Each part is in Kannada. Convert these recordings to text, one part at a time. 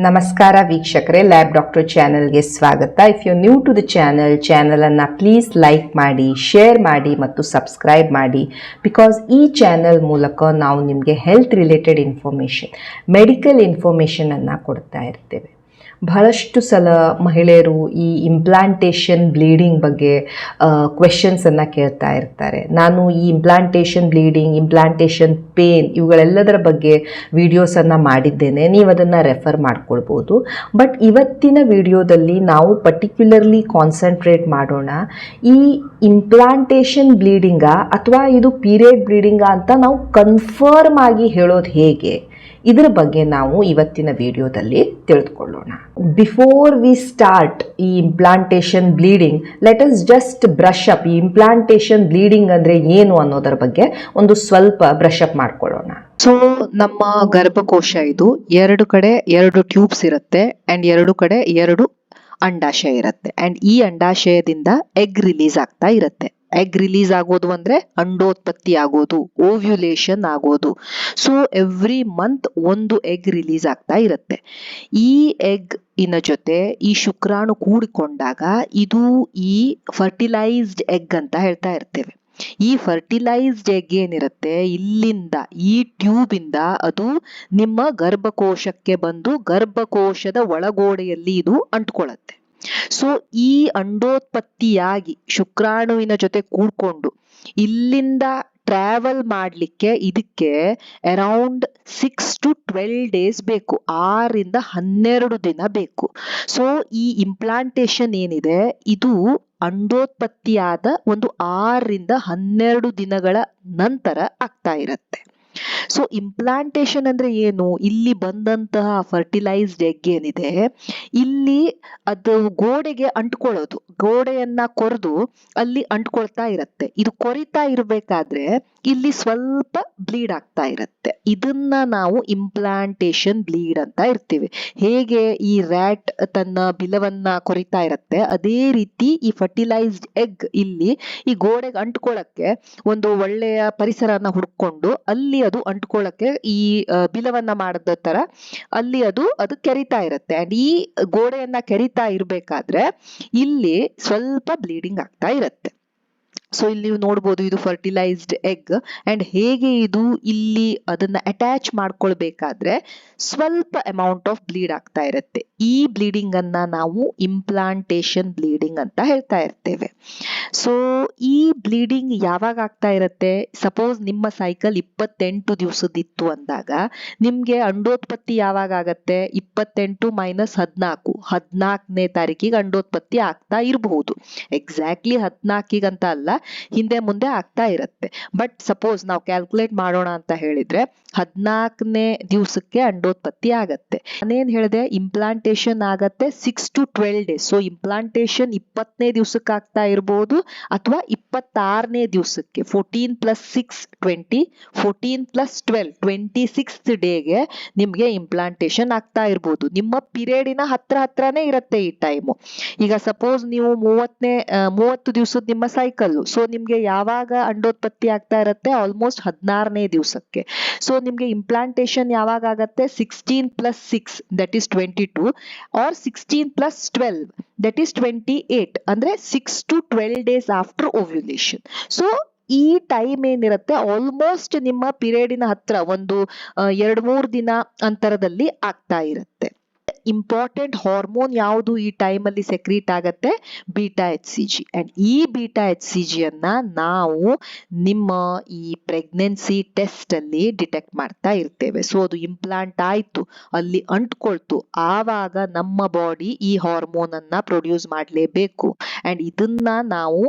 ನಮಸ್ಕಾರ ವೀಕ್ಷಕರೇ, ಲ್ಯಾಬ್ ಡಾಕ್ಟರ್ ಚಾನೆಲ್ಗೆ ಸ್ವಾಗತ. If you new to the ಚಾನಲನ್ನು ಪ್ಲೀಸ್ ಲೈಕ್ ಮಾಡಿ, ಶೇರ್ ಮಾಡಿ ಮತ್ತು ಸಬ್ಸ್ಕ್ರೈಬ್ ಮಾಡಿ. ಬಿಕಾಸ್ ಈ ಚಾನಲ್ ಮೂಲಕ ನಾವು ನಿಮಗೆ ಹೆಲ್ತ್ ರಿಲೇಟೆಡ್ ಇನ್ಫಾರ್ಮೇಷನ್, ಮೆಡಿಕಲ್ ಇನ್ಫಾರ್ಮೇಷನನ್ನು ಕೊಡ್ತಾ ಇರ್ತೇವೆ. ಬಹಳಷ್ಟು ಸಲ ಮಹಿಳೆಯರು ಈ ಇಂಪ್ಲಾಂಟೇಷನ್ ಬ್ಲೀಡಿಂಗ್ ಬಗ್ಗೆ ಕ್ವೆಶನ್ಸನ್ನು ಕೇಳ್ತಾ ಇರ್ತಾರೆ. ನಾನು ಈ ಇಂಪ್ಲಾಂಟೇಷನ್ ಬ್ಲೀಡಿಂಗ್, ಇಂಪ್ಲಾಂಟೇಷನ್ ಪೇನ್ ಇವುಗಳೆಲ್ಲದರ ಬಗ್ಗೆ ವಿಡಿಯೋಸನ್ನು ಮಾಡಿದ್ದೇನೆ, ನೀವು ಅದನ್ನು ರೆಫರ್ ಮಾಡ್ಕೊಳ್ಬೋದು. ಬಟ್ ಇವತ್ತಿನ ವಿಡಿಯೋದಲ್ಲಿ ನಾವು ಪರ್ಟಿಕ್ಯುಲರ್ಲಿ ಕಾನ್ಸಂಟ್ರೇಟ್ ಮಾಡೋಣ ಈ ಇಂಪ್ಲಾಂಟೇಷನ್ ಬ್ಲೀಡಿಂಗಾ ಅಥವಾ ಇದು ಪೀರಿಯಡ್ ಬ್ಲೀಡಿಂಗಾ ಅಂತ ನಾವು ಕನ್ಫರ್ಮ್ ಆಗಿ ಹೇಳೋದು ಹೇಗೆ, ಇದರ ಬಗ್ಗೆ ನಾವು ಇವತ್ತಿನ ವಿಡಿಯೋದಲ್ಲಿ ತಿಳಿದುಕೊಳ್ಳೋಣ. ಬಿಫೋರ್ ವಿ ಸ್ಟಾರ್ಟ್ ಈ implantation bleeding, let us just brush up. ಈ ಇಂಪ್ಲಾಂಟೇಷನ್ ಬ್ಲೀಡಿಂಗ್ ಅಂದರೆ ಏನು ಅನ್ನೋದರ ಬಗ್ಗೆ ಒಂದು ಸ್ವಲ್ಪ ಬ್ರಷ್ ಅಪ್ ಮಾಡ್ಕೊಳ್ಳೋಣ. ಸೊ ನಮ್ಮ ಗರ್ಭಕೋಶ ಇದು ಎರಡು ಕಡೆ ಎರಡು ಟ್ಯೂಬ್ಸ್ ಇರುತ್ತೆ ಆ್ಯಂಡ್ ಎರಡು ಕಡೆ ಎರಡು ಅಂಡಾಶಯ ಇರುತ್ತೆ. ಆ್ಯಂಡ್ ಈ ಅಂಡಾಶಯದಿಂದ ಎಗ್ ರಿಲೀಸ್ ಆಗ್ತಾ ಇರುತ್ತೆ. ಎಗ್ ರಿಲೀಸ್ ಆಗೋದು ಅಂದ್ರೆ ಅಂಡೋತ್ಪತ್ತಿ ಆಗೋದು, ಓವ್ಯುಲೇಷನ್ ಆಗೋದು. ಸೊ ಎವ್ರಿ ಮಂತ್ ಒಂದು ಎಗ್ ರಿಲೀಸ್ ಆಗ್ತಾ ಇರುತ್ತೆ. ಈ ಎಗ್ ಇನ ಜೊತೆ ಈ ಶುಕ್ರಾಣು ಕೂಡಿಕೊಂಡಾಗ ಇದು ಈ ಫರ್ಟಿಲೈಸ್ಡ್ ಎಗ್ ಅಂತ ಹೇಳ್ತಾ ಇರ್ತೇವೆ. ಈ ಫರ್ಟಿಲೈಸ್ಡ್ ಎಗ್ ಏನಿರುತ್ತೆ, ಇಲ್ಲಿಂದ ಈ ಟ್ಯೂಬ್ ಇಂದ ಅದು ನಿಮ್ಮ ಗರ್ಭಕೋಶಕ್ಕೆ ಬಂದು ಗರ್ಭಕೋಶದ ಒಳಗೋಡೆಯಲ್ಲಿ ಇದು ಅಂಟ್ಕೊಳ್ಳುತ್ತೆ. ಸೊ ಈ ಅಂಡೋತ್ಪತ್ತಿಯಾಗಿ ಶುಕ್ರಾಣುವಿನ ಜೊತೆ ಕೂಡ್ಕೊಂಡು ಇಲ್ಲಿಂದ ಟ್ರಾವೆಲ್ ಮಾಡಲಿಕ್ಕೆ ಇದಕ್ಕೆ ಅರೌಂಡ್ 6 to 12 days ಬೇಕು, 6 to 12 ದಿನ ಬೇಕು. ಸೊ ಈ ಇಂಪ್ಲಾಂಟೇಶನ್ ಏನಿದೆ ಇದು ಅಂಡೋತ್ಪತ್ತಿಯಾದ ಒಂದು 6 to 12 ದಿನಗಳ ನಂತರ ಆಗ್ತಾ ಇರುತ್ತೆ. ಸೊ ಇಂಪ್ಲಾಂಟೇಶನ್ ಅಂದ್ರೆ ಏನು, ಇಲ್ಲಿ ಬಂದಂತಹ ಫರ್ಟಿಲೈಸ್ಡ್ ಎಗ್ ಏನಿದೆ ಇಲ್ಲಿ ಅದು ಗೋಡೆಗೆ ಅಂಟ್ಕೊಳ್ಳೋದು, ಗೋಡೆಯನ್ನ ಕೊರೆದು ಅಲ್ಲಿ ಅಂಟ್ಕೊಳ್ತಾ ಇರುತ್ತೆ. ಇದು ಕೊರಿತಾ ಇರಬೇಕಾದ್ರೆ ಇಲ್ಲಿ ಸ್ವಲ್ಪ ಬ್ಲೀಡ್ ಆಗ್ತಾ ಇರುತ್ತೆ. ಇದನ್ನ ನಾವು ಇಂಪ್ಲಾಂಟೇಶನ್ ಬ್ಲೀಡ್ ಅಂತ ಇರ್ತೀವಿ. ಹೇಗೆ ಈ ರ್ಯಾಟ್ ತನ್ನ ಬಿಲವನ್ನ ಕೊರಿತಾ ಇರುತ್ತೆ, ಅದೇ ರೀತಿ ಈ ಫರ್ಟಿಲೈಸ್ಡ್ ಎಗ್ ಇಲ್ಲಿ ಈ ಗೋಡೆಗೆ ಅಂಟ್ಕೊಳ್ಳಕ್ಕೆ ಒಂದು ಒಳ್ಳೆಯ ಪರಿಸರನ ಹುಡ್ಕೊಂಡು ಅಲ್ಲಿ ಅದು ಅಂಟ್ಕೊಳ್ಳಕ್ಕೆ ಈ ಬಿಲವನ್ನ ಮಾಡದ ತರ ಅಲ್ಲಿ ಅದು ಕೆರಿತಾ ಇರುತ್ತೆ. ಅಂಡ್ ಈ ಗೋಡೆಯನ್ನ ಕೆರಿತಾ ಇರ್ಬೇಕಾದ್ರೆ ಇಲ್ಲಿ ಸ್ವಲ್ಪ ಬ್ಲೀಡಿಂಗ್ ಆಗ್ತಾ ಇರುತ್ತೆ. ಸೊ ಇಲ್ಲಿ ನೀವು ನೋಡ್ಬೋದು, ಇದು ಫರ್ಟಿಲೈಸ್ಡ್ ಎಗ್ ಅಂಡ್ ಹೇಗೆ ಇದು ಇಲ್ಲಿ ಅದನ್ನ ಅಟ್ಯಾಚ್ ಮಾಡ್ಕೊಳ್ಬೇಕಾದ್ರೆ ಸ್ವಲ್ಪ ಅಮೌಂಟ್ ಆಫ್ ಬ್ಲೀಡ್ ಆಗ್ತಾ ಇರುತ್ತೆ. ಈ ಬ್ಲೀಡಿಂಗ್ ಅನ್ನ ನಾವು ಇಂಪ್ಲಾಂಟೇಶನ್ ಬ್ಲೀಡಿಂಗ್ ಅಂತ ಹೇಳ್ತಾ ಇರ್ತೇವೆ. ಸೊ ಈ ಬ್ಲೀಡಿಂಗ್ ಯಾವಾಗ ಆಗ್ತಾ ಇರುತ್ತೆ, ಸಪೋಸ್ ನಿಮ್ಮ ಸೈಕಲ್ 28 ದಿವಸದಿತ್ತು ಅಂದಾಗ ನಿಮ್ಗೆ ಅಂಡೋತ್ಪತ್ತಿ ಯಾವಾಗ ಆಗತ್ತೆ, 28 - 14, 14ನೇ ತಾರೀಕಿಗೆ ಅಂಡೋತ್ಪತ್ತಿ ಆಗ್ತಾ ಇರಬಹುದು. ಎಕ್ಸಾಕ್ಟ್ಲಿ 14 ಅಂತ ಅಲ್ಲ, ಹಿಂದೆ ಮುಂದೆ ಆಗ್ತಾ ಇರುತ್ತೆ. ಬಟ್ ಸಪೋಸ್ ನಾವು ಕ್ಯಾಲ್ಕುಲೇಟ್ ಮಾಡೋಣ ಅಂತ ಹೇಳಿದ್ರೆ 14ನೇ ದಿವಸಕ್ಕೆ ಅಂಡೋತ್ಪತ್ತಿ ಆಗತ್ತೆ. ನಾನೇನ್ ಹೇಳಿದೆ, ಇಂಪ್ಲಾಂಟೇಶನ್ ಆಗತ್ತೆ 6 to 12 days. ಸೊ ಇಂಪ್ಲಾಂಟೇಶನ್ 20ನೇ ದಿವಸಕ್ಕೆ ಆಗ್ತಾ ಇರಬಹುದು ಅಥವಾ 26ನೇ ದಿವಸಕ್ಕೆ. 14 + 6 20, 14 + 12 26th ಡೇಗೆ ನಿಮ್ಗೆ ಇಂಪ್ಲಾಂಟೇಶನ್ ಆಗ್ತಾ ಇರ್ಬೋದು. ನಿಮ್ಮ ಪಿರಿಯಡಿನ ಹತ್ರನೇ ಇರುತ್ತೆ ಈ ಟೈಮು. ಈಗ ಸಪೋಸ್ ನೀವು 30 ದಿವಸದ ನಿಮ್ಮ ಸೈಕಲ್, ಸೊ ನಿಮ್ಗೆ ಯಾವಾಗ ಅಂಡೋತ್ಪತ್ತಿ ಆಗ್ತಾ ಇರುತ್ತೆ, ಆಲ್ಮೋಸ್ಟ್ 16ನೇ ದಿವಸಕ್ಕೆ. ಸೊ ನಿಮ್ಗೆ ಇಂಪ್ಲಾಂಟೇಶನ್ ಯಾವಾಗ ಆಗತ್ತೆ, 16 + 6 that is 22 or 16 + 12 that is 28, ಅಂದ್ರೆ 6 to 12 days after ovulation. So ಈ ಟೈಮ್ ಏನಿರುತ್ತೆ ಆಲ್ಮೋಸ್ಟ್ ನಿಮ್ಮ ಪಿರಿಯಡಿನ ಹತ್ರ ಒಂದು 2-3 ದಿನ ಅಂತರದಲ್ಲಿ ಆಗ್ತಾ ಇರುತ್ತೆ. ಇಂಪಾರ್ಟೆಂಟ್ ಹಾರ್ಮೋನ್ ಯಾವುದು ಈ ಟೈಮಲ್ಲಿ ಸೆಕ್ರೀಟ್ ಆಗತ್ತೆ, β-HCG. ಅಂಡ್ ಈ β-HCG ಅನ್ನ ನಾವು ನಿಮ್ಮ ಈ ಪ್ರೆಗ್ನೆನ್ಸಿ ಟೆಸ್ಟ್ ಅಲ್ಲಿ ಡಿಟೆಕ್ಟ್ ಮಾಡ್ತಾ ಇರ್ತೇವೆ. ಸೊ ಅದು ಇಂಪ್ಲಾಂಟ್ ಆಯ್ತು, ಅಲ್ಲಿ ಅಂಟ್ಕೊಳ್ತು, ಆವಾಗ ನಮ್ಮ ಬಾಡಿ ಈ ಹಾರ್ಮೋನ್ ಅನ್ನ ಪ್ರೊಡ್ಯೂಸ್ ಮಾಡಲೇಬೇಕು. ಅಂಡ್ ಇದನ್ನ ನಾವು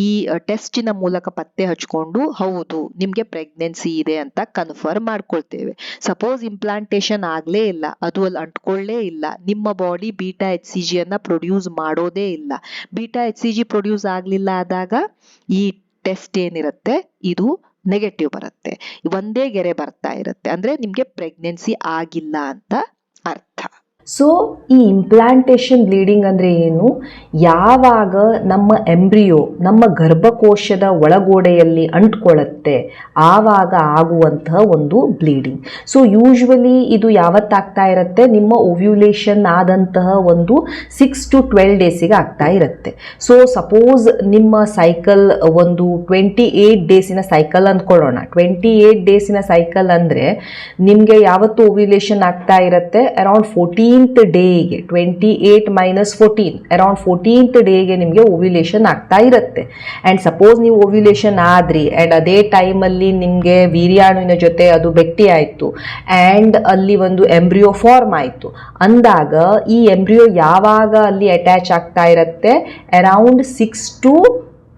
ಈ ಟೆಸ್ಟಿನ ಮೂಲಕ ಪತ್ತೆ ಹಚ್ಕೊಂಡು ಹೌದು ನಿಮ್ಗೆ ಪ್ರೆಗ್ನೆನ್ಸಿ ಇದೆ ಅಂತ ಕನ್ಫರ್ಮ್ ಮಾಡ್ಕೊಳ್ತೇವೆ. ಸಪೋಸ್ ಇಂಪ್ಲಾಂಟೇಶನ್ ಆಗ್ಲೇ ಇಲ್ಲ, ಅದು ಅಲ್ಲಿ ಅಂಟ್ಕೊಳ್ಳೇ ಇಲ್ಲ, ನಿಮ್ಮ ಬಾಡಿ β-HCG ಅನ್ನ ಪ್ರೊಡ್ಯೂಸ್ ಮಾಡೋದೇ ಇಲ್ಲ. β-HCG ಪ್ರೊಡ್ಯೂಸ್ ಆಗ್ಲಿಲ್ಲ ಆದಾಗ ಈ ಟೆಸ್ಟ್ ಏನಿರುತ್ತೆ ಇದು ನೆಗೆಟಿವ್ ಬರುತ್ತೆ, ಒಂದೇ ಗೆರೆ ಬರ್ತಾ ಇರುತ್ತೆ, ಅಂದ್ರೆ ನಿಮ್ಗೆ ಪ್ರೆಗ್ನೆನ್ಸಿ ಆಗಿಲ್ಲ ಅಂತ ಅರ್ಥ. ಸೊ ಈ ಇಂಪ್ಲಾಂಟೇಷನ್ ಬ್ಲೀಡಿಂಗ್ ಅಂದರೆ ಏನು? ಯಾವಾಗ ನಮ್ಮ ಎಂಬ್ರಿಯೋ ನಮ್ಮ ಗರ್ಭಕೋಶದ ಒಳಗೋಡೆಯಲ್ಲಿ ಅಂಟ್ಕೊಳ್ಳುತ್ತೆ ಆವಾಗ ಆಗುವಂತಹ ಒಂದು ಬ್ಲೀಡಿಂಗ್. ಸೊ ಯೂಶ್ವಲಿ ಇದು ಯಾವತ್ತಾಗ್ತಾ ಇರುತ್ತೆ? ನಿಮ್ಮ ಓವ್ಯುಲೇಷನ್ ಆದಂತಹ ಒಂದು 6 to 12 ಡೇಸಿಗೆ ಆಗ್ತಾ ಇರುತ್ತೆ. ಸೊ ಸಪೋಸ್ ನಿಮ್ಮ ಸೈಕಲ್ ಒಂದು 28 ಡೇಸಿನ ಸೈಕಲ್ ಅಂದ್ಕೊಳ್ಳೋಣ. 28 ಡೇಸಿನ ಸೈಕಲ್ ಅಂದರೆ ನಿಮಗೆ ಯಾವತ್ತು ಓವ್ಯುಲೇಷನ್ ಆಗ್ತಾ ಇರುತ್ತೆ? ಅರೌಂಡ್ 14th ಡೇಗೆ, 28 - 14 ಅರೌಂಡ್ 14th ಡೇಗೆ ನಿಮಗೆ ಓವ್ಯುಲೇಷನ್ ಆಗ್ತಾ ಇರುತ್ತೆ. ಆ್ಯಂಡ್ ಸಪೋಸ್ ನೀವು ಓವ್ಯುಲೇಷನ್ ಆದ್ರಿ ಆ್ಯಂಡ್ ಅದೇ ಟೈಮಲ್ಲಿ ನಿಮಗೆ ವೀರ್ಯಾಣುವಿನ ಜೊತೆ ಅದು ಭೇಟಿ ಆಯಿತು ಆ್ಯಂಡ್ ಅಲ್ಲಿ ಒಂದು ಎಂಬ್ರಿಯೋ ಫಾರ್ಮ್ ಆಯಿತು ಅಂದಾಗ ಈ ಎಂಬ್ರಿಯೋ ಯಾವಾಗ ಅಲ್ಲಿ ಅಟ್ಯಾಚ್ ಆಗ್ತಾ ಇರುತ್ತೆ? ಅರೌಂಡ್ 6 to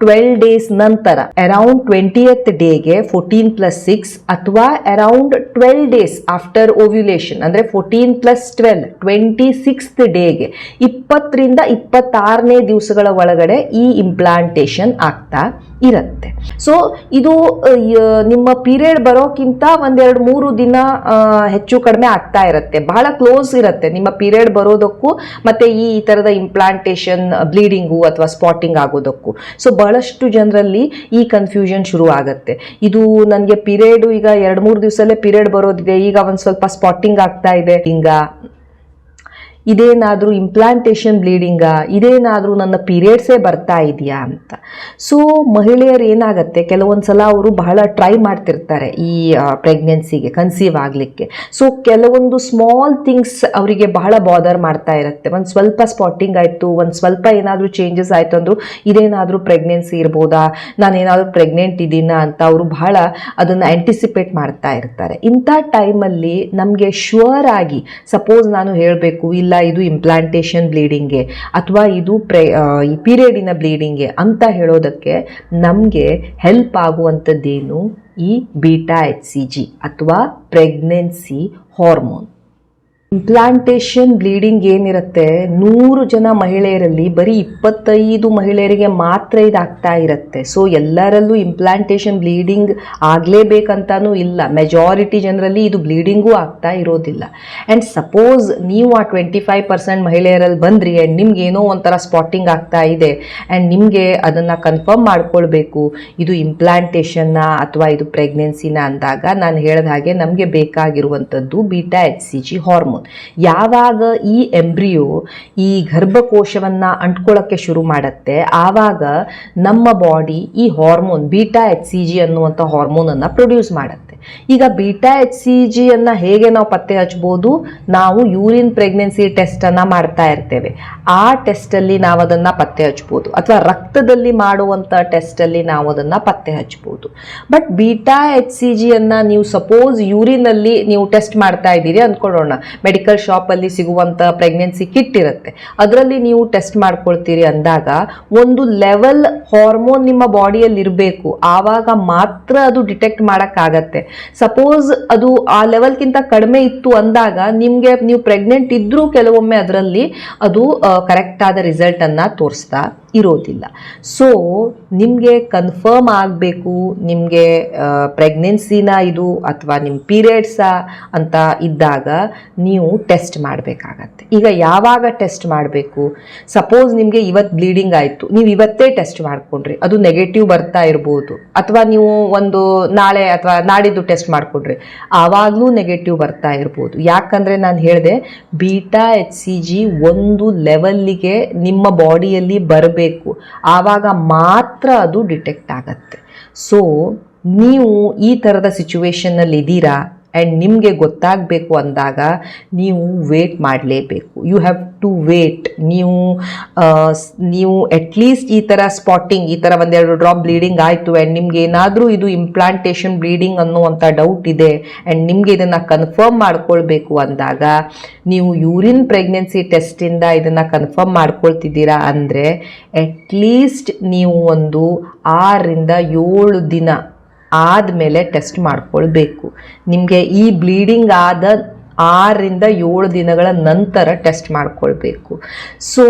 12 ಡೇಸ್ ನಂತರ, ಅರೌಂಡ್ 20th ಡೇಗೆ 14 + 6 ಅಥವಾ ಅರೌಂಡ್ 12 ಡೇಸ್ ಆಫ್ಟರ್ ಓವ್ಯುಲೇಷನ್ ಅಂದರೆ 14 + 12 26th ಡೇಗೆ 20 ರಿಂದ 26ನೇ ದಿವಸಗಳ ಒಳಗಡೆ ಈ ಇಂಪ್ಲಾಂಟೇಷನ್ ಆಗ್ತಾ ಇರುತ್ತೆ. ಸೊ ಇದು ನಿಮ್ಮ ಪೀರಿಯಡ್ ಬರೋಕ್ಕಿಂತ 1-2-3 ದಿನ ಹೆಚ್ಚು ಕಡಿಮೆ ಆಗ್ತಾ ಇರುತ್ತೆ. ಬಹಳ ಕ್ಲೋಸ್ ಇರುತ್ತೆ ನಿಮ್ಮ ಪೀರಿಯಡ್ ಬರೋದಕ್ಕೂ ಮತ್ತು ಈ ಥರದ ಇಂಪ್ಲಾಂಟೇಷನ್ ಬ್ಲೀಡಿಂಗು ಅಥವಾ ಸ್ಪಾಟಿಂಗ್ ಆಗೋದಕ್ಕೂ. ಸೊ ಬಹಳಷ್ಟು ಜನರಲ್ಲಿ ಈ ಕನ್ಫ್ಯೂಷನ್ ಶುರು ಆಗುತ್ತೆ. ಇದು ನನಗೆ ಪೀರಿಯಡ್ ಈಗ 2-3 ದಿವಸಲ್ಲೇ ಪೀರಿಯಡ್ ಬರೋದಿದೆ, ಈಗ ಒಂದು ಸ್ವಲ್ಪ ಸ್ಪಾಟಿಂಗ್ ಆಗ್ತಾ ಇದೆ, ಇದೇನಾದರೂ ಇಂಪ್ಲಾಂಟೇಷನ್ ಬ್ಲೀಡಿಂಗಾ, ಇದೇನಾದರೂ ನನ್ನ ಪೀರಿಯಡ್ಸೇ ಬರ್ತಾ ಇದೆಯಾ ಅಂತ. ಸೊ ಮಹಿಳೆಯರು ಏನಾಗುತ್ತೆ, ಕೆಲವೊಂದು ಸಲ ಅವರು ಬಹಳ ಟ್ರೈ ಮಾಡ್ತಿರ್ತಾರೆ ಈ ಪ್ರೆಗ್ನೆನ್ಸಿಗೆ, ಕನ್ಸೀವ್ ಆಗಲಿಕ್ಕೆ. ಸೊ ಕೆಲವೊಂದು ಸ್ಮಾಲ್ ಥಿಂಗ್ಸ್ ಅವರಿಗೆ ಬಹಳ ಬಾದರ್ ಮಾಡ್ತಾ ಇರುತ್ತೆ. ಒಂದು ಸ್ವಲ್ಪ ಸ್ಪಾಟಿಂಗ್ ಆಯಿತು, ಒಂದು ಸ್ವಲ್ಪ ಏನಾದರೂ ಚೇಂಜಸ್ ಆಯಿತು ಅಂದರೂ ಇದೇನಾದರೂ ಪ್ರೆಗ್ನೆನ್ಸಿ ಇರ್ಬೋದಾ, ನಾನೇನಾದರೂ ಪ್ರೆಗ್ನೆಂಟ್ ಇದ್ದೀನಾ ಅಂತ ಅವರು ಬಹಳ ಅದನ್ನು ಆ್ಯಂಟಿಸಿಪೇಟ್ ಮಾಡ್ತಾ ಇರ್ತಾರೆ. ಇಂಥ ಟೈಮಲ್ಲಿ ನಮಗೆ ಶ್ಯೂರ್ ಆಗಿ ಸಪೋಸ್ ನಾನು ಹೇಳಬೇಕು ಇಲ್ಲ ಇದು ಇಂಪ್ಲಾಂಟೇಷನ್ ಬ್ಲೀಡಿಂಗ್ಗೆ ಅಥವಾ ಇದು ಈ ಪೀರಿಯಡಿನ ಬ್ಲೀಡಿಂಗ್ಗೆ ಅಂತ ಹೇಳೋದಕ್ಕೆ ನಮಗೆ ಹೆಲ್ಪ್ ಆಗುವಂಥದ್ದೇನು? ಈ β-HCG ಅಥವಾ ಪ್ರೆಗ್ನೆನ್ಸಿ ಹಾರ್ಮೋನ್. ಇಂಪ್ಲಾಂಟೇಷನ್ ಬ್ಲೀಡಿಂಗ್ ಏನಿರುತ್ತೆ, 100 ಜನ ಮಹಿಳೆಯರಲ್ಲಿ ಬರೀ 25 ಮಹಿಳೆಯರಿಗೆ ಮಾತ್ರ ಇದಾಗ್ತಾ ಇರುತ್ತೆ. ಸೊ ಎಲ್ಲರಲ್ಲೂ ಇಂಪ್ಲಾಂಟೇಷನ್ ಬ್ಲೀಡಿಂಗ್ ಆಗಲೇಬೇಕಂತನೂ ಇಲ್ಲ. ಮೆಜಾರಿಟಿ ಜನರಲ್ಲಿ ಇದು ಬ್ಲೀಡಿಂಗೂ ಆಗ್ತಾ ಇರೋದಿಲ್ಲ. ಆ್ಯಂಡ್ ಸಪೋಸ್ ನೀವು ಆ 25% ಮಹಿಳೆಯರಲ್ಲಿ ಬಂದ್ರಿ ಆ್ಯಂಡ್ ನಿಮ್ಗೆ ಏನೋ ಒಂಥರ ಸ್ಪಾಟಿಂಗ್ ಆಗ್ತಾ ಇದೆ ಆ್ಯಂಡ್ ನಿಮಗೆ ಅದನ್ನು ಕನ್ಫರ್ಮ್ ಮಾಡ್ಕೊಳ್ಬೇಕು ಇದು ಇಂಪ್ಲಾಂಟೇಷನ್ನ ಅಥವಾ ಇದು ಪ್ರೆಗ್ನೆನ್ಸಿನ ಅಂದಾಗ ನಾನು ಹೇಳಿದ ಹಾಗೆ ನಮಗೆ ಬೇಕಾಗಿರುವಂಥದ್ದು β-HCG ಹಾರ್ಮೋನ್. ಯಾವಾಗ ಈ ಎಂಬ್ರಿಯೋ ಈ ಗರ್ಭಕೋಶವನ್ನ ಅಂಟ್ಕೊಳ್ಳೋಕ್ಕೆ ಶುರು ಮಾಡುತ್ತೆ ಆವಾಗ ನಮ್ಮ ಬಾಡಿ ಈ ಹಾರ್ಮೋನ್ β-HCG ಅನ್ನುವಂಥ ಹಾರ್ಮೋನನ್ನು ಪ್ರೊಡ್ಯೂಸ್ ಮಾಡುತ್ತೆ. ಈಗ β-HCG ಅನ್ನು ಹೇಗೆ ನಾವು ಪತ್ತೆ ಹಚ್ಚಬಹುದು? ನಾವು ಯೂರಿನ್ ಪ್ರೆಗ್ನೆನ್ಸಿ ಟೆಸ್ಟನ್ನು ಮಾಡ್ತಾ ಇರ್ತೇವೆ. ಆ ಟೆಸ್ಟಲ್ಲಿ ನಾವು ಅದನ್ನು ಪತ್ತೆ ಹಚ್ಬೋದು, ಅಥವಾ ರಕ್ತದಲ್ಲಿ ಮಾಡುವಂಥ ಟೆಸ್ಟಲ್ಲಿ ನಾವು ಅದನ್ನು ಪತ್ತೆ ಹಚ್ಬೋದು. ಬಟ್ β-HCG ಅನ್ನು ನೀವು ಸಪೋಸ್ ಯೂರಿನಲ್ಲಿ ನೀವು ಟೆಸ್ಟ್ ಮಾಡ್ತಾ ಇದ್ದೀರಿ ಅಂದ್ಕೊಳ್ಳೋಣ, ಮೆಡಿಕಲ್ ಶಾಪಲ್ಲಿ ಸಿಗುವಂಥ ಪ್ರೆಗ್ನೆನ್ಸಿ ಕಿಟ್ ಇರುತ್ತೆ, ಅದರಲ್ಲಿ ನೀವು ಟೆಸ್ಟ್ ಮಾಡ್ಕೊಳ್ತೀರಿ ಅಂದಾಗ ಒಂದು ಲೆವೆಲ್ ಹಾರ್ಮೋನ್ ನಿಮ್ಮ ಬಾಡಿಯಲ್ಲಿ ಇರಬೇಕು, ಆವಾಗ ಮಾತ್ರ ಅದು ಡಿಟೆಕ್ಟ್ ಮಾಡೋಕ್ಕಾಗತ್ತೆ. ಸಪೋಸ್ ಅದು ಆ ಲೆವೆಲ್ಗಿಂತ ಕಡಿಮೆ ಇತ್ತು ಅಂದಾಗ ನಿಮಗೆ ನೀವು ಪ್ರೆಗ್ನೆಂಟ್ ಇದ್ರೂ ಕೆಲವೊಮ್ಮೆ ಅದರಲ್ಲಿ ಅದು ಕರೆಕ್ಟ್ ಆದ ರಿಸಲ್ಟ್ ಅನ್ನ ತೋರಿಸ್ತಾ ಇರೋದಿಲ್ಲ. ಸೊ ನಿಮಗೆ ಕನ್ಫರ್ಮ್ ಆಗಬೇಕು ನಿಮಗೆ ಪ್ರೆಗ್ನೆನ್ಸಿನ ಇದು ಅಥವಾ ನಿಮ್ಮ ಪೀರಿಯಡ್ಸಾ ಅಂತ ಇದ್ದಾಗ ನೀವು ಟೆಸ್ಟ್ ಮಾಡಬೇಕಾಗತ್ತೆ. ಈಗ ಯಾವಾಗ ಟೆಸ್ಟ್ ಮಾಡಬೇಕು? ಸಪೋಸ್ ನಿಮಗೆ ಇವತ್ತು ಬ್ಲೀಡಿಂಗ್ ಆಯಿತು, ನೀವು ಇವತ್ತೇ ಟೆಸ್ಟ್ ಮಾಡ್ಕೊಂಡ್ರಿ, ಅದು ನೆಗೆಟಿವ್ ಬರ್ತಾ ಇರ್ಬೋದು, ಅಥವಾ ನೀವು ಒಂದು ನಾಳೆ ಅಥವಾ ನಾಡಿದ್ದು ಟೆಸ್ಟ್ ಮಾಡಿಕೊಂಡ್ರಿ ಆವಾಗಲೂ ನೆಗೆಟಿವ್ ಬರ್ತಾ ಇರ್ಬೋದು. ಯಾಕಂದರೆ ನಾನು ಹೇಳಿದೆ β-HCG ಒಂದು ಲೆವೆಲ್ಲಿಗೆ ನಿಮ್ಮ ಬಾಡಿಯಲ್ಲಿ ಬರಬೇಕು, ಆವಾಗ ಮಾತ್ರ ಅದು ಡಿಟೆಕ್ಟ್ ಆಗತ್ತೆ. ಸೊ ನೀವು ಈ ಥರದ ಸಿಚುವೇಶನ್ನಲ್ಲಿ ಇದ್ದೀರಾ ಆ್ಯಂಡ್ ನಿಮಗೆ ಗೊತ್ತಾಗಬೇಕು ಅಂದಾಗ ನೀವು ವೇಟ್ ಮಾಡಲೇಬೇಕು. You have to wait. ನೀವು ಅಟ್ಲೀಸ್ಟ್ ಈ ಥರ ಸ್ಪಾಟಿಂಗ್, ಈ ಥರ 1-2 ಡ್ರಾಪ್ ಬ್ಲೀಡಿಂಗ್ ಆಯಿತು ಆ್ಯಂಡ್ ನಿಮ್ಗೆ ಏನಾದರೂ ಇದು ಇಂಪ್ಲಾಂಟೇಷನ್ ಬ್ಲೀಡಿಂಗ್ ಅನ್ನುವಂಥ ಡೌಟ್ ಇದೆ ಆ್ಯಂಡ್ ನಿಮಗೆ ಇದನ್ನು ಕನ್ಫರ್ಮ್ ಮಾಡ್ಕೊಳ್ಬೇಕು ಅಂದಾಗ ನೀವು ಯೂರಿನ್ ಪ್ರೆಗ್ನೆನ್ಸಿ ಟೆಸ್ಟಿಂದ ಇದನ್ನು ಕನ್ಫರ್ಮ್ ಮಾಡ್ಕೊಳ್ತಿದ್ದೀರಾ ಅಂದರೆ ಅಟ್ಲೀಸ್ಟ್ ನೀವು ಒಂದು 6 ರಿಂದ 7 ದಿನ ಆದಮೇಲೆ ಟೆಸ್ಟ್ ಮಾಡ್ಕೊಳ್ಬೇಕು. ನಿಮಗೆ ಈ ಬ್ಲೀಡಿಂಗ್ ಆದ 6ರಿಂದ 7 ದಿನಗಳ ನಂತರ ಟೆಸ್ಟ್ ಮಾಡ್ಕೊಳ್ಬೇಕು. ಸೊ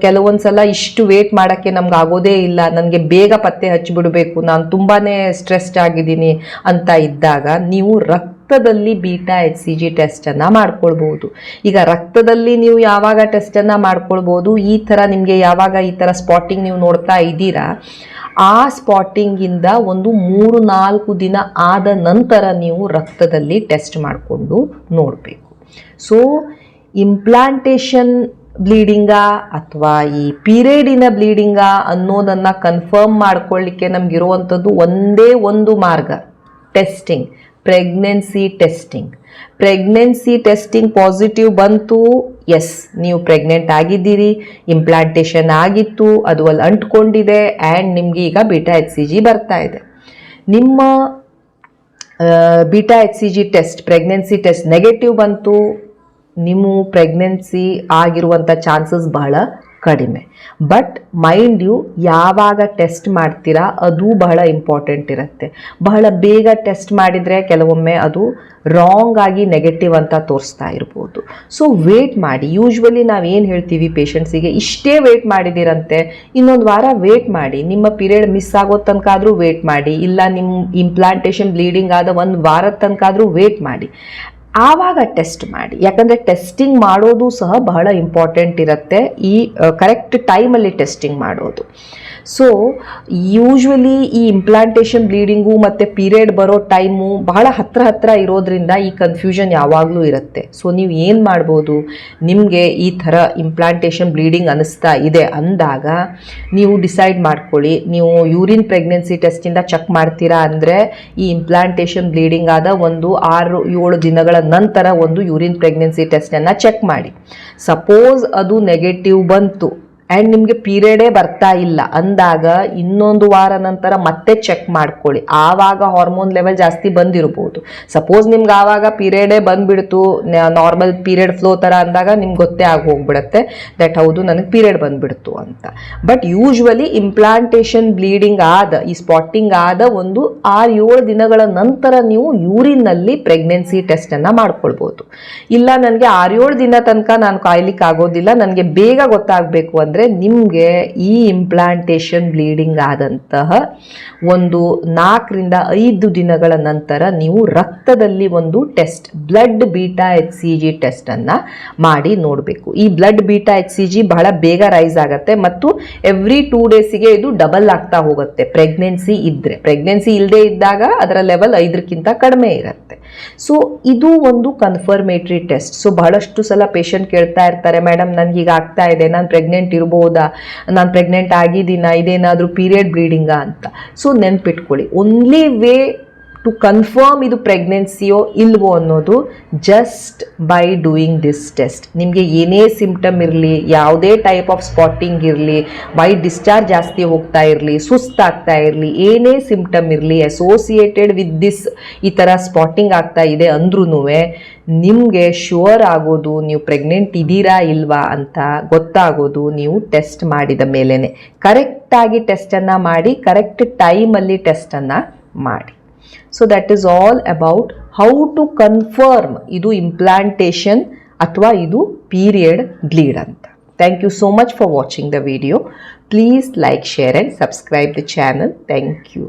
ಕೆಲವೊಂದ್ಸಲ ಇಷ್ಟು ವೇಟ್ ಮಾಡೋಕ್ಕೆ ನಮ್ಗೆ ಆಗೋದೇ ಇಲ್ಲ, ನನಗೆ ಬೇಗ ಪತ್ತೆ ಹಚ್ಚಿಬಿಡಬೇಕು, ನಾನು ತುಂಬಾ ಸ್ಟ್ರೆಸ್ಡ್ ಆಗಿದ್ದೀನಿ ಅಂತ ಇದ್ದಾಗ ನೀವು ರಕ್ತದಲ್ಲಿ ಬೀಟಾ HCG ಟೆಸ್ಟನ್ನು ಮಾಡ್ಕೊಳ್ಬೋದು. ಈಗ ರಕ್ತದಲ್ಲಿ ನೀವು ಯಾವಾಗ ಟೆಸ್ಟನ್ನು ಮಾಡ್ಕೊಳ್ಬೋದು, ಈ ಥರ ನಿಮಗೆ ಯಾವಾಗ ಈ ಥರ ಸ್ಪಾಟಿಂಗ್ ನೀವು ನೋಡ್ತಾ ಇದ್ದೀರಾ, ಆ ಸ್ಪಾಟಿಂಗಿಂದ ಒಂದು 3-4 ದಿನ ಆದ ನಂತರ ನೀವು ರಕ್ತದಲ್ಲಿ ಟೆಸ್ಟ್ ಮಾಡಿಕೊಂಡು ನೋಡಬೇಕು. ಸೊ ಇಂಪ್ಲಾಂಟೇಷನ್ ಬ್ಲೀಡಿಂಗಾ ಅಥವಾ ಈ ಪೀರಿಯಡಿನ ಬ್ಲೀಡಿಂಗಾ ಅನ್ನೋದನ್ನು ಕನ್ಫರ್ಮ್ ಮಾಡ್ಕೊಳ್ಳಿಕ್ಕೆ ನಮಗಿರುವಂಥದ್ದು ಒಂದೇ ಒಂದು ಮಾರ್ಗ, testing, pregnancy testing. Pregnancy testing positive ಬಂತು, ಎಸ್ ನೀವು ಪ್ರೆಗ್ನೆಂಟ್ ಆಗಿದ್ದೀರಿ, ಇಂಪ್ಲಾಂಟೇಷನ್ ಆಗಿತ್ತು, ಅದು ಅಲ್ಲಿ ಅಂಟ್ಕೊಂಡಿದೆ ಆ್ಯಂಡ್ ನಿಮಗೆ ಈಗ ಬೀಟಾ HCG ಬರ್ತಾ ಇದೆ. ನಿಮ್ಮ beta HCG test, pregnancy test negative ಬಂತು, ನಿಮ್ಮ ಪ್ರೆಗ್ನೆನ್ಸಿ ಆಗಿರುವಂಥ ಚಾನ್ಸಸ್ ಬಹಳ ಕಡಿಮೆ. ಬಟ್ ಮೈಂಡ್ ಯು, ಯಾವಾಗ ಟೆಸ್ಟ್ ಮಾಡ್ತೀರಾ ಅದು ಬಹಳ ಇಂಪಾರ್ಟೆಂಟ್ ಇರುತ್ತೆ. ಬಹಳ ಬೇಗ ಟೆಸ್ಟ್ ಮಾಡಿದರೆ ಕೆಲವೊಮ್ಮೆ ಅದು ರಾಂಗ್ ಆಗಿ ನೆಗೆಟಿವ್ ಅಂತ ತೋರಿಸ್ತಾ ಇರ್ಬೋದು. ಸೊ ವೇಟ್ ಮಾಡಿ. ಯೂಶ್ವಲಿ ನಾವೇನು ಹೇಳ್ತೀವಿ ಪೇಷಂಟ್ಸಿಗೆ, ಇಷ್ಟೇ ವೇಟ್ ಮಾಡಿದಿರಂತೆ, ಇನ್ನೊಂದು ವಾರ ವೇಟ್ ಮಾಡಿ, ನಿಮ್ಮ ಪೀರಿಯಡ್ ಮಿಸ್ ಆಗೋ ತನಕ ಆದರೂ ವೇಟ್ ಮಾಡಿ, ಇಲ್ಲ ನಿಮ್ಮ ಇಂಪ್ಲಾಂಟೇಷನ್ ಬ್ಲೀಡಿಂಗ್ ಆದ 1 ವಾರದ ತನಕ ಆದರೂ ವೇಟ್ ಮಾಡಿ, ಆವಾಗ ಟೆಸ್ಟ್ ಮಾಡಿ. ಯಾಕಂದರೆ ಟೆಸ್ಟಿಂಗ್ ಮಾಡೋದು ಸಹ ಬಹಳ ಇಂಪಾರ್ಟೆಂಟ್ ಇರುತ್ತೆ, ಈ ಕರೆಕ್ಟ್ ಟೈಮಲ್ಲಿ ಟೆಸ್ಟಿಂಗ್ ಮಾಡೋದು. ಸೊ ಯೂಶ್ವಲಿ ಈ ಇಂಪ್ಲಾಂಟೇಷನ್ ಬ್ಲೀಡಿಂಗು ಮತ್ತು ಪೀರಿಯಡ್ ಬರೋ ಟೈಮು ಬಹಳ ಹತ್ರ ಇರೋದ್ರಿಂದ ಈ ಕನ್ಫ್ಯೂಷನ್ ಯಾವಾಗಲೂ ಇರುತ್ತೆ. ಸೊ ನೀವು ಏನು ಮಾಡ್ಬೋದು, ನಿಮಗೆ ಈ ಥರ ಇಂಪ್ಲಾಂಟೇಷನ್ ಬ್ಲೀಡಿಂಗ್ ಅನ್ನಿಸ್ತಾ ಇದೆ ಅಂದಾಗ ನೀವು ಡಿಸೈಡ್ ಮಾಡ್ಕೊಳ್ಳಿ, ನೀವು ಯೂರಿನ್ ಪ್ರೆಗ್ನೆನ್ಸಿ ಟೆಸ್ಟಿಂದ ಚೆಕ್ ಮಾಡ್ತೀರಾ ಅಂದರೆ ಈ ಇಂಪ್ಲಾಂಟೇಷನ್ ಬ್ಲೀಡಿಂಗ್ ಆದ ಒಂದು 6-7 ದಿನಗಳ ನಂತರ ಒಂದು ಯೂರಿನ್ ಪ್ರೆಗ್ನೆನ್ಸಿ ಟೆಸ್ಟನ್ನು ಚೆಕ್ ಮಾಡಿ. ಸಪೋಸ್ ಅದು ನೆಗೆಟಿವ್ ಬಂತು ಆ್ಯಂಡ್ ನಿಮಗೆ ಪೀರಿಯಡೇ ಬರ್ತಾ ಇಲ್ಲ ಅಂದಾಗ ಇನ್ನೊಂದು ವಾರ ನಂತರ ಮತ್ತೆ ಚೆಕ್ ಮಾಡ್ಕೊಳ್ಳಿ, ಆವಾಗ ಹಾರ್ಮೋನ್ ಲೆವೆಲ್ ಜಾಸ್ತಿ ಬಂದಿರ್ಬೋದು. ಸಪೋಸ್ ನಿಮ್ಗೆ ಆವಾಗ ಪೀರಿಯಡೇ ಬಂದುಬಿಡ್ತು, ನಾರ್ಮಲ್ ಪೀರಿಯಡ್ ಫ್ಲೋ ಥರ ಅಂದಾಗ ನಿಮ್ಗೆ ಗೊತ್ತೇ ಆಗಿ ಹೋಗ್ಬಿಡುತ್ತೆ ದಟ್ ಹೌದು ನನಗೆ ಪೀರಿಯಡ್ ಬಂದುಬಿಡ್ತು ಅಂತ. ಬಟ್ ಯೂಶ್ವಲಿ ಇಂಪ್ಲಾಂಟೇಷನ್ ಬ್ಲೀಡಿಂಗ್ ಆದ, ಈ ಸ್ಪಾಟಿಂಗ್ ಆದ ಒಂದು 6-7 ದಿನಗಳ ನಂತರ ನೀವು ಯೂರಿನ್ನಲ್ಲಿ ಪ್ರೆಗ್ನೆನ್ಸಿ ಟೆಸ್ಟನ್ನು ಮಾಡ್ಕೊಳ್ಬೋದು. ಇಲ್ಲ ನನಗೆ 6-7 ದಿನ ತನಕ ನಾನು ಕಾಯ್ಲಿಕ್ಕೆ ಆಗೋದಿಲ್ಲ, ನನಗೆ ಬೇಗ ಗೊತ್ತಾಗಬೇಕು ಅಂದರೆ ನಿಮಗೆ ಈ ಇಂಪ್ಲಾಂಟೇಷನ್ ಬ್ಲೀಡಿಂಗ್ ಆದಂತಹ ಒಂದು 4ರಿಂದ 5 ದಿನಗಳ ನಂತರ ನೀವು ರಕ್ತದಲ್ಲಿ ಒಂದು ಟೆಸ್ಟ್, ಬ್ಲಡ್ ಬೀಟಾ HCG ಟೆಸ್ಟನ್ನು ಮಾಡಿ ನೋಡಬೇಕು. ಈ ಬ್ಲಡ್ ಬೀಟಾ HCG ಬಹಳ ಬೇಗ ರೈಸ್ ಆಗುತ್ತೆ ಮತ್ತು ಎವ್ರಿ 2 ಡೇಸಿಗೆ ಇದು ಡಬಲ್ ಆಗ್ತಾ ಹೋಗುತ್ತೆ ಪ್ರೆಗ್ನೆನ್ಸಿ ಇದ್ದರೆ. ಪ್ರೆಗ್ನೆನ್ಸಿ ಇಲ್ಲದೆ ಇದ್ದಾಗ ಅದರ ಲೆವೆಲ್ 5ಕ್ಕಿಂತ ಕಡಿಮೆ ಇರುತ್ತೆ. ಸೊ ಇದು ಒಂದು ಕನ್ಫರ್ಮೇಟ್ರಿ ಟೆಸ್ಟ್. ಸೊ ಬಹಳಷ್ಟು ಸಲ ಪೇಷಂಟ್ ಕೇಳ್ತಾ ಇರ್ತಾರೆ, ಮೇಡಮ್ ನನಗೆ ಈಗ ಆಗ್ತಾ ಇದೆ, ನಾನು ಪ್ರೆಗ್ನೆಂಟ್ ಇರ್ಬೋದಾ, ನಾನು ಪ್ರೆಗ್ನೆಂಟ್ ಆಗಿದ್ದೀನಾ, ಇದೇನಾದರೂ ಪೀರಿಯಡ್ ಬ್ಲೀಡಿಂಗಾ ಅಂತ. ಸೊ ನೆನ್ಪಿಟ್ಕೊಳ್ಳಿ, ಓನ್ಲಿ ವೇ ಟು ಕನ್ಫರ್ಮ್ ಇದು ಪ್ರೆಗ್ನೆನ್ಸಿಯೋ ಇಲ್ವೋ ಅನ್ನೋದು just by doing this test. ನಿಮಗೆ ಏನೇ ಸಿಂಪ್ಟಮ್ ಇರಲಿ, ಯಾವುದೇ ಟೈಪ್ ಆಫ್ ಸ್ಪಾಟಿಂಗ್ ಇರಲಿ, ವೈಟ್ ಡಿಸ್ಚಾರ್ಜ್ ಜಾಸ್ತಿ ಹೋಗ್ತಾ ಇರಲಿ, ಸುಸ್ತಾಗ್ತಾ ಇರಲಿ, ಏನೇ ಸಿಂಪ್ಟಮ್ ಇರಲಿ ಅಸೋಸಿಯೇಟೆಡ್ ವಿತ್ ದಿಸ್, ಈ ಥರ ಸ್ಪಾಟಿಂಗ್ ಆಗ್ತಾ ಇದೆ ಅಂದ್ರೂ ನಿಮಗೆ ಶ್ಯೂರ್ ಆಗೋದು ನೀವು ಪ್ರೆಗ್ನೆಂಟ್ ಇದ್ದೀರಾ ಇಲ್ವಾ ಅಂತ ಗೊತ್ತಾಗೋದು ನೀವು ಟೆಸ್ಟ್ ಮಾಡಿದ ಮೇಲೇ. ಕರೆಕ್ಟಾಗಿ ಟೆಸ್ಟನ್ನು ಮಾಡಿ, ಕರೆಕ್ಟ್ ಟೈಮಲ್ಲಿ ಟೆಸ್ಟನ್ನು ಮಾಡಿ. So that is all about how to confirm ಇದು implantation ಅಥವಾ ಇದು period bleed ಅಂತ. Thank you so much for watching the video. Please like, share and subscribe the channel. Thank you.